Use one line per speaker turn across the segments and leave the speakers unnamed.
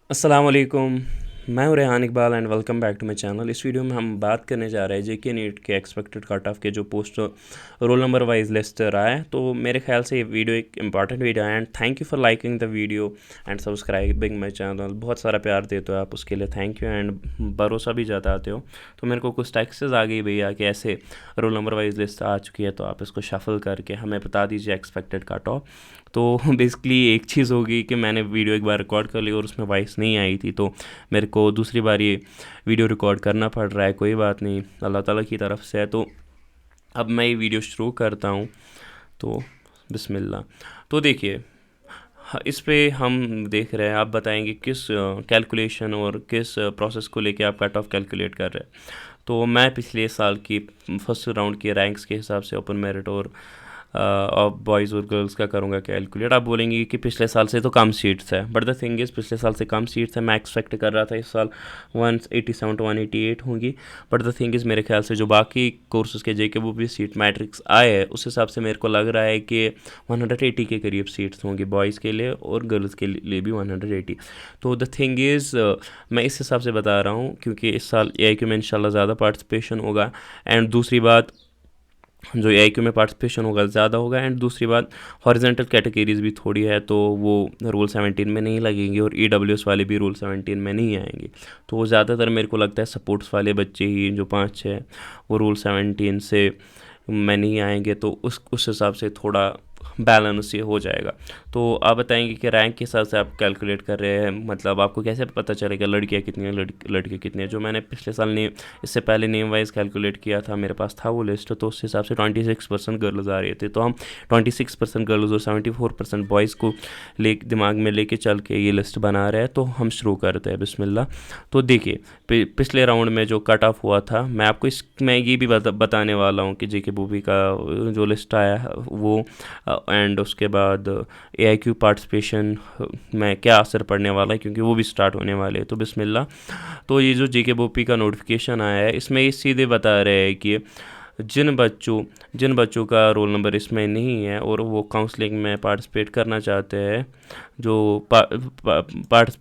अस्सलामुअलैकुम। मैं हूं Rehan Iqbal and welcome back to my channel. इस वीडियो में हम बात करने जा रहे हैं जेके नीट के एक्सपेक्टेड कट ऑफ के जो post roll number wise list रहा है। तो मेरे ख्याल से ये वीडियो एक इंपॉर्टेंट वीडियो है and thank you for liking the video and subscribing my channel. बहुत सारा प्यार देते हो आप, उसके लिए थैंक यू एंड भरोसा भी जताते हो। तो मेरे को कुछ टेक्स्ट्स आ गई भैया कि ऐसे रोल नंबर वाइज लिस्ट आ चुकी है, तो आप इसको शफल करके हमें बता दीजिए एक्सपेक्टेड कट ऑफ। तो बेसिकली एक चीज़ होगी कि मैंने वीडियो एक बार रिकॉर्ड कर ली और उसमें वॉइस नहीं आई थी, तो मेरे को दूसरी बार ये वीडियो रिकॉर्ड करना पड़ रहा है। कोई बात नहीं, अल्लाह ताला की तरफ से है। तो अब मैं ये वीडियो शुरू करता हूँ। तो बिस्मिल्लाह। तो देखिए, इस पे हम देख रहे हैं, आप बताएंगे किस कैलकुलेशन और किस प्रोसेस को लेके आप कट ऑफ कैलकुलेट कर रहे हैं। तो मैं पिछले साल की फर्स्ट राउंड के रैंक्स के हिसाब से ओपन मेरिट और बॉयज़ और गर्ल्स का करूँगा कैलकुलेट। आप बोलेंगे कि पिछले साल से तो कम सीट्स है, बट द थिंग इज़ पिछले साल से कम सीट्स है। मैं एक्सपेक्ट कर रहा था इस साल 187 to 188 होंगी, बट द थिंग इज़ मेरे ख्याल से जो बाकी कोर्सेज़ के जेके वो भी सीट मैट्रिक्स आए हैं, उस हिसाब से मेरे को लग रहा है कि 180 के करीब सीट्स होंगी बॉयज़ के लिए और गर्ल्स के लिए भी 180। तो द थिंग इज़ मैं इस हिसाब से बता रहा हूँ क्योंकि इस साल AIQ में इंशाल्लाह ज़्यादा पार्टिसिपेशन होगा एंड दूसरी बात जो AIQ में पार्टिसिपेशन होगा ज़्यादा होगा एंड दूसरी बात हॉरिजेंटल कैटेगरीज भी थोड़ी है, तो वो रूल 17 में नहीं लगेंगी और EWS वाले भी रूल 17 में नहीं आएंगे। तो वो ज़्यादातर मेरे को लगता है सपोर्ट्स वाले बच्चे ही जो 5-6 वो रूल 17 से में नहीं आएंगे, तो उस हिसाब से थोड़ा बैलेंस ये हो जाएगा। तो आप बताएंगे कि रैंक के हिसाब से आप कैलकुलेट कर रहे हैं, मतलब आपको कैसे पता चलेगा लड़कियां कितनी हैं लड़के कितने हैं। जो मैंने पिछले साल नेम इससे पहले नेम वाइज कैलकुलेट किया था, मेरे पास था वो लिस्ट, तो उस हिसाब से 26% गर्ल्स आ रहे थे। तो हम 26% गर्ल्स और 74% बॉयज़ को दिमाग में लेके चल के ये लिस्ट बना रहे हैं। तो हम शुरू करते हैं, बिस्मिल्लाह। तो देखिए, पिछले राउंड में जो कट ऑफ हुआ था, मैं आपको इसमें ये भी बताने वाला हूँ कि जेके बूबी का जो लिस्ट आया है वो एंड उसके बाद AIQ पार्टिसिपेशन में क्या असर पड़ने वाला है, क्योंकि वो भी स्टार्ट होने वाले हैं। तो बिस्मिल्लाह। तो ये जो जेके बोपी का नोटिफिकेशन आया है, इसमें ये सीधे बता रहे हैं कि जिन बच्चों का रोल नंबर इसमें नहीं है और वो काउंसलिंग में पार्टिसिपेट करना चाहते हैं, जो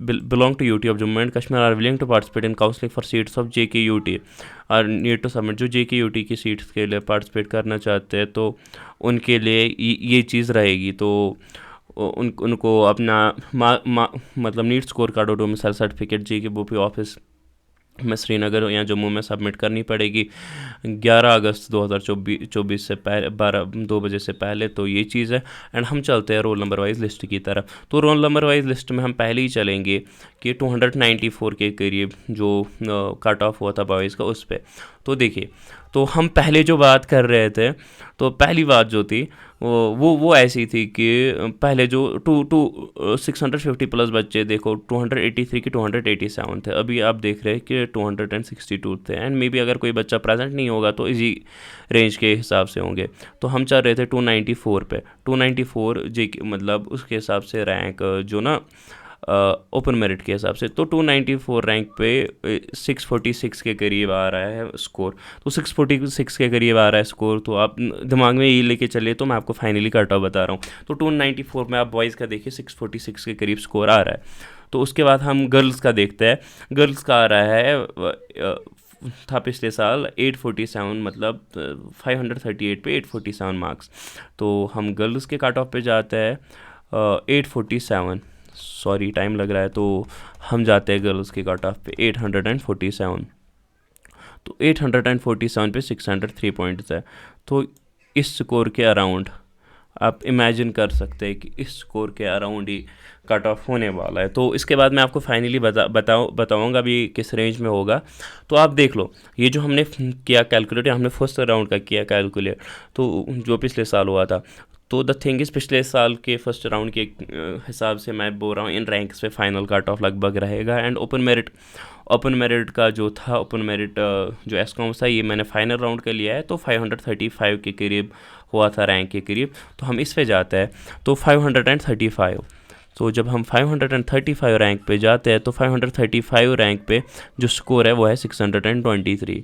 belong to UT of Jammu and Kashmir are willing to participate in counselling for seats of JKUT और नीड टू सबमिट, जो JKUT की सीट्स के लिए पार्टिसिपेट करना चाहते हैं, तो उनके लिए ये चीज़ रहेगी। तो उनको अपना मतलब नीट स्कोर कार्ड और डोमिसाइल सर्टिफिकेट जेके बोपी ऑफिस में श्रीनगर या जम्मू में सबमिट करनी पड़ेगी 11 अगस्त 2024 से पहले 2 बजे से पहले। तो ये चीज़ है एंड हम चलते हैं रोल नंबर वाइज लिस्ट की तरफ। तो रोल नंबर वाइज लिस्ट में हम पहले ही चलेंगे कि 294 के करीब जो कट ऑफ हुआ था बॉयज़ का उस पर। तो देखिए, तो हम पहले जो बात कर रहे थे, तो पहली बात जो थी वो ऐसी थी कि पहले जो 650 प्लस बच्चे, देखो 283 की 287 थे, अभी आप देख रहे हैं कि 262 थे एंड मे बी अगर कोई बच्चा प्रेजेंट नहीं होगा तो इसी रेंज के हिसाब से होंगे। तो हम चल रहे थे 294 पे, 294 मतलब उसके हिसाब से रैंक जो ना ओपन मेरिट के हिसाब से, तो 294 रैंक पे 646 के करीब आ रहा है स्कोर। तो 646 के करीब आ रहा है स्कोर, तो आप दिमाग में ये लेके चलिए। तो मैं आपको फाइनली कट ऑफ बता रहा हूँ। तो 294 में आप बॉयज़ का देखिए 646 के करीब स्कोर आ रहा है। तो उसके बाद हम गर्ल्स का देखते हैं। गर्ल्स का आ रहा है था पिछले साल 847, मतलब 538 पे 847 मार्क्स। तो हम गर्ल्स के कट ऑफ पे जाते हैं 847, सॉरी टाइम लग रहा है, तो हम जाते हैं गर्ल्स के कट ऑफ पे 847। तो 847 पे 603 पॉइंट्स है। तो इस स्कोर के अराउंड आप इमेजिन कर सकते हैं कि इस स्कोर के अराउंड ही कट ऑफ होने वाला है। तो इसके बाद मैं आपको फाइनली बताऊंगा भी किस रेंज में होगा। तो आप देख लो, ये जो हमने किया कैलकुलेट, हमने फर्स्ट राउंड का किया कैलकुलेट, तो जो पिछले साल हुआ था। तो द थिंग इज़ पिछले साल के फर्स्ट राउंड के हिसाब से मैं बोल रहा हूँ इन रैंक्स पे फाइनल कट ऑफ लगभग रहेगा एंड ओपन मेरिट का जो था, ओपन मेरिट जो एसकॉम्स था, ये मैंने फाइनल राउंड का लिया है, तो 535 के करीब हुआ था रैंक के करीब। तो हम इस पे जाते हैं तो 535। तो जब हम 535 रैंक पे जाते हैं तो 535 रैंक पे जो स्कोर है वो है 623।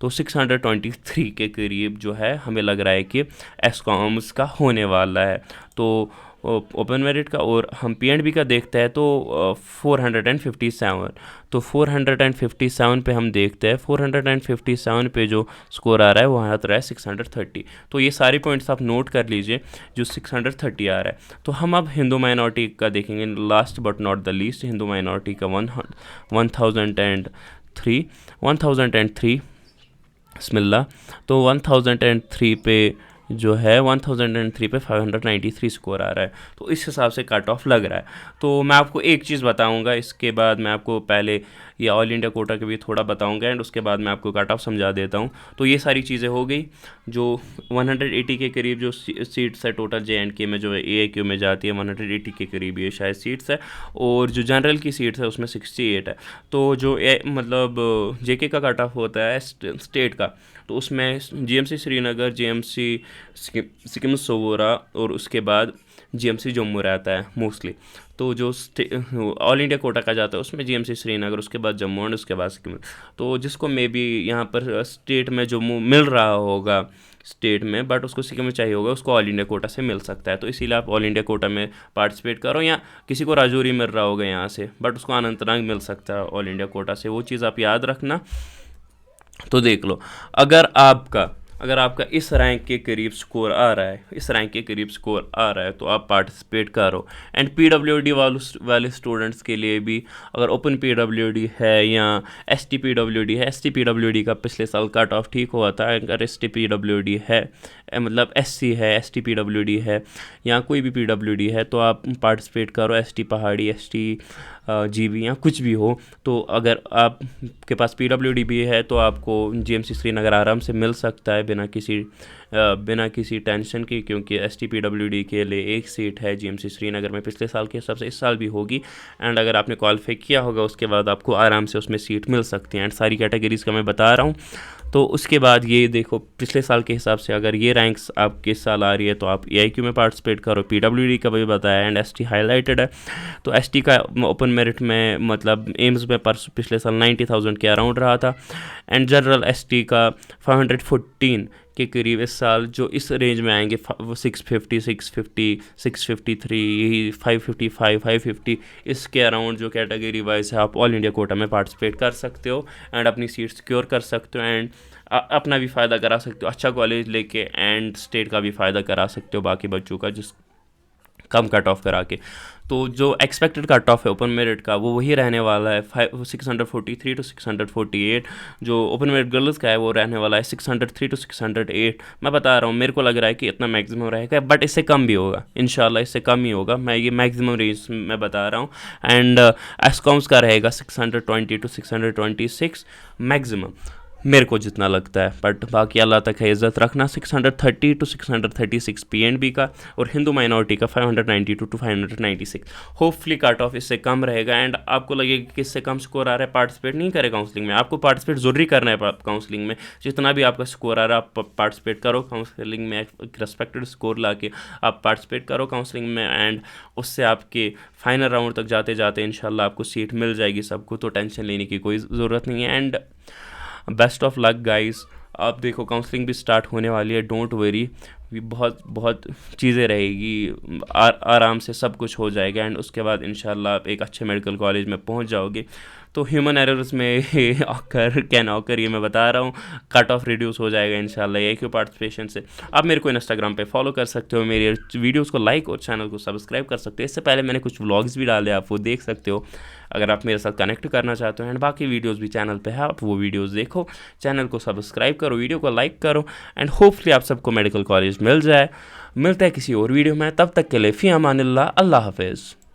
तो 623 के करीब जो है हमें लग रहा है कि एसकॉम्स का होने वाला है। तो ओपन मेरिट का, और हम पी.एंड.बी का देखते हैं तो 457। तो 457 पे हम देखते हैं, 457 पे जो स्कोर आ रहा है वो आ रहा है 630। तो ये सारे पॉइंट्स आप नोट कर लीजिए जो 630 आ रहा है। तो हम अब हिंदू माइनॉरिटी का देखेंगे, last but not the least, Hindu minority का 1003 बिस्मिल्लाह। तो 1003 पे जो है 1003 पे 593 स्कोर आ रहा है। तो इस हिसाब से कट ऑफ लग रहा है। तो मैं आपको एक चीज़ बताऊंगा, इसके बाद मैं आपको पहले ये ऑल इंडिया कोटा के भी थोड़ा बताऊंगा, एंड उसके बाद मैं आपको कट ऑफ समझा देता हूं। तो ये सारी चीज़ें हो गई। जो 180 के करीब जो सीट्स है टोटल JNK में, जो AIQ में जाती है 180 के करीब ये शायद सीट्स है, और जो जनरल की सीट्स है उसमें 68 है। तो जो मतलब JK का कट ऑफ होता है स्टेट का, तो उसमें GMC श्रीनगर, GMC सिक्किम सोगोरा, और उसके बाद GMC जम्मू रहता है मोस्टली। तो जो ऑल इंडिया कोटा का जाता है उसमें GMC श्रीनगर, उसके बाद जम्मू एंड उसके बाद सिक्किम। तो जिसको मे बी यहाँ पर स्टेट में जम्मू मिल रहा होगा स्टेट में, बट उसको सिक्किम में चाहिए होगा, उसको ऑल इंडिया कोटा से मिल सकता है। तो इसीलिए आप ऑल इंडिया कोटा में पार्टिसिपेट करो, या किसी को राजौरी मिल रहा होगा यहाँ से, बट उसको अनंतनाग मिल सकता है ऑल इंडिया कोटा से। वो चीज़ आप याद रखना। तो देख लो, अगर आपका इस रैंक के करीब स्कोर आ रहा है, तो आप पार्टिसिपेट करो। एंड PWD वाले स्टूडेंट्स के लिए भी, अगर ओपन PWD है या ST PWD है, ST PWD का पिछले साल कट ऑफ ठीक हुआ था। अगर ST PWD है, मतलब SC है, ST PWD है, या कोई भी PWD है, तो आप पार्टिसिपेट करो। ST पहाड़ी, ST GB या कुछ भी हो। तो अगर आपके पास PWD भी है तो आपको GMC श्रीनगर आराम से मिल सकता है बिना किसी टेंशन की, क्योंकि ST PWD के लिए एक सीट है GMC श्रीनगर में पिछले साल के हिसाब से, इस साल भी होगी। एंड अगर आपने क्वालिफाई किया होगा उसके बाद आपको आराम से उसमें सीट मिल सकती है। एंड सारी कैटेगरीज़ का मैं बता रहा हूँ। तो उसके बाद ये देखो, पिछले साल के हिसाब से अगर ये रैंक्स आपके इस साल आ रही है तो आप AIQ में पार्टिसिपेट करो। PWD का भी बताया, एंड ST हाईलाइटेड है। तो ST का ओपन मेरिट में मतलब एम्स में पिछले साल 90,000 के अराउंड रहा था। एंड जनरल ST का 514 के करीब इस साल, जो इस रेंज में आएंगे 650, 650, 653, यही 555, 550, इसके अराउंड जो कैटेगरी वाइज है, आप ऑल इंडिया कोटा में पार्टिसिपेट कर सकते हो एंड अपनी सीट सिक्योर कर सकते हो, एंड अपना भी फ़ायदा करा सकते हो अच्छा कॉलेज लेके, एंड स्टेट का भी फ़ायदा करा सकते हो बाकी बच्चों का जिस कम कट ऑफ करा के। तो जो एक्सपेक्टेड कट ऑफ है ओपन मेरिट का वो वही रहने वाला है 643 to 648। जो ओपन मेरिट गर्ल्स का है वो रहने वाला है 603 to 608। मैं बता रहा हूँ, मेरे को लग रहा है कि इतना मैक्सिमम रहेगा, बट इससे कम भी होगा इंशाल्लाह, इससे कम ही होगा। मैं ये मैक्सिमम रेंज में बता रहा हूँ। एंड एसकॉम्स का रहेगा 620 to 626 मैक्सिमम, मेरे को जितना लगता है, बट बाकी अल्लाह तक है इज़्ज़त रखना। 630 to 636 PNB का, और हिंदू माइनॉरिटी का 592 to 596। होपफुली कट ऑफ इससे कम रहेगा। एंड आपको लगेगा कि इससे कम स्कोर आ रहा है, पार्टिसिपेट नहीं करे काउंसलिंग में। आपको पार्टिसिपेट ज़रूरी करना है काउंसलिंग में, जितना भी आपका स्कोर आ रहा है आप पार्टिसिपेट करो काउंसलिंग में। रिस्पेक्टेड स्कोर ला के आप पार्टिसिपेट करो काउंसलिंग में, एंड उससे आपके फाइनल राउंड तक जाते जाते इंशाल्लाह आपको सीट मिल जाएगी सबको। तो टेंशन लेने की कोई ज़रूरत नहीं है। And best of luck guys. आप देखो काउंसलिंग भी स्टार्ट होने वाली है, डोंट वरी, बहुत चीज़ें रहेगी, आराम से सब कुछ हो जाएगा। एंड उसके बाद इंशाल्लाह आप एक अच्छे मेडिकल कॉलेज में पहुंच जाओगे। तो ह्यूमन एरर्स में कैन ऑकर, ये मैं बता रहा हूँ, कट ऑफ रिड्यूस हो जाएगा इंशाल्लाह AIQ पार्टिसिपेशन से। आप मेरे को इंस्टाग्राम पे फॉलो कर सकते हो, मेरे वीडियोस को लाइक और चैनल को सब्सक्राइब कर सकते हो। इससे पहले मैंने कुछ व्लॉग्स भी डाले, आप वो देख सकते हो अगर आप मेरे साथ कनेक्ट करना चाहते हो। एंड बाकी वीडियोस भी चैनल पे है, आप वो वीडियोस देखो, चैनल को सब्सक्राइब करो, वीडियो को लाइक करो, एंड होपफुली आप सबको मेडिकल कॉलेज मिल जाए। मिलता है किसी और वीडियो में, तब तक के लिए फ़ी अमानिल्लाह, अल्लाह हाफिज़।